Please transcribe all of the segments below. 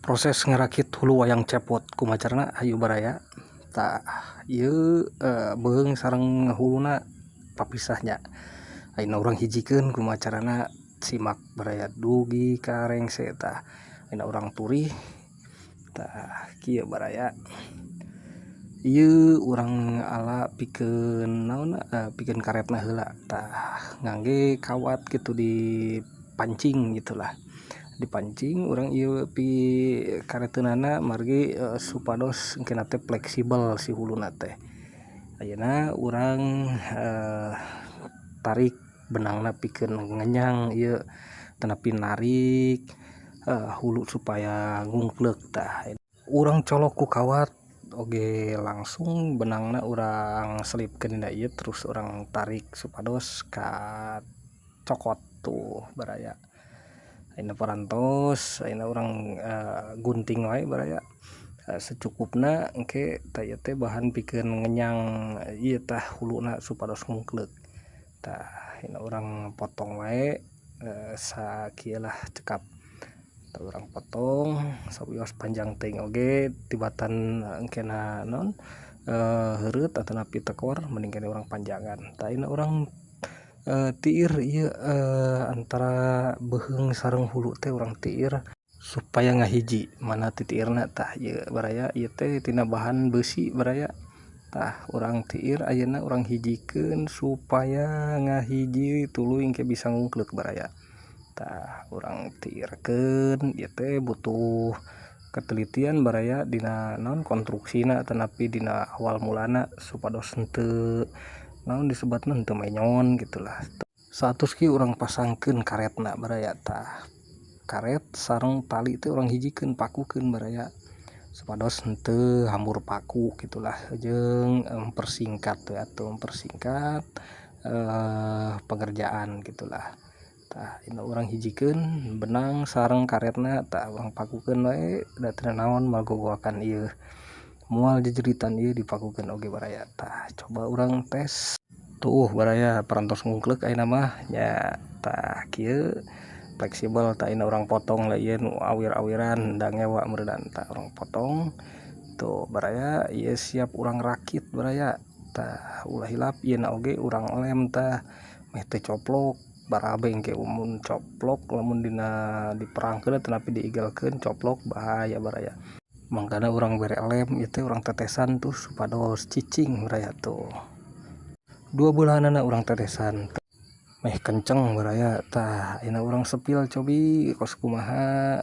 Proses ngerakit hulu wayang cepot kumacarna hayu baraya tak ieu beung sareng huluna papisahnya ayeuna urang hijikeun kumacarana simak baraya dugi karengse tah ayeuna urang turih tah kieu baraya ieu urang ala pikeun naonna pikeun karetna heula tah ngangge kawat kitu dipancing gitulah dipancing urang ieu pi kareteunana margi supados engke teh fleksibel si huluna teh ayeuna urang tarik benangna pikeun ngenyang ieu teu nepi narik hulu supaya ngungkleuk tah urang colok ku kawat oge langsung benangna urang selipkeun dina ieu terus urang tarik supados ka cokot tuh baraya ayeuna parantos ayeuna urang gunting wae baraya secukupna engke tah ieu teh bahan pikeun ngenyang ieu tah huluna supados ngungkleuk tah ayeuna urang potong wae sakieu lah cekap tah urang potong sawios panjang teuing oge tibatan engkena naon heureut atau napi tekor mending kene urang panjangan tah ayeuna urang tiir ieu antara beheung sareng hulu teh urang tiir supaya ngahiji mana titiirna tah ieu baraya ieu teh tina bahan besi baraya tah urang tiir ayeuna urang hijikeun supaya ngahiji tuluy engke bisa ngungkleuk baraya tah urang tiirkeun ieu teh butuh katelitian baraya dina naon konstruksina atau napi dina awal mulana supados henteu naon disebatna henteu menyon gitulah satus kieu urang pasangkeun karetna baraya tah karet sareng tali teh urang hijikeun pakukeun baraya supados henteu hambur paku gitulah jeung mempersingkat pengerjaan gitulah tah ayeuna urang hijikeun benang sareng karetna tah urang pakukeun wae da teu naon magogoakan ieu moal jejeritan ieu dipakukeun oge baraya tah coba urang tes tuh baraya parantos ngungkleuk ayeuna mah nya tah kieu fleksibel tah ayeuna urang potong lah ieu nu awir-awiran da ngewa meureunana tah urang potong tuh baraya ieu siap urang rakit baraya tah ulah hilap ieuna oge urang lem tah meh teu coplok barabe engke mun coplok lamun dina diperangkeun atau napi diigelkeun coplok bahaya baraya mangkana urang bere lem ieu teh urang tetesan tuh supados cicing baraya tuh dua beulanana urang tetesan meh kenceng baraya tah ayeuna urang sepil cobi kos kumaha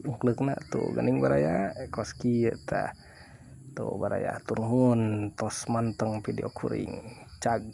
ngungkleukna tuh geuning baraya kos kieu tah tuh baraya hatur nuhun tos manteng video kuring cag.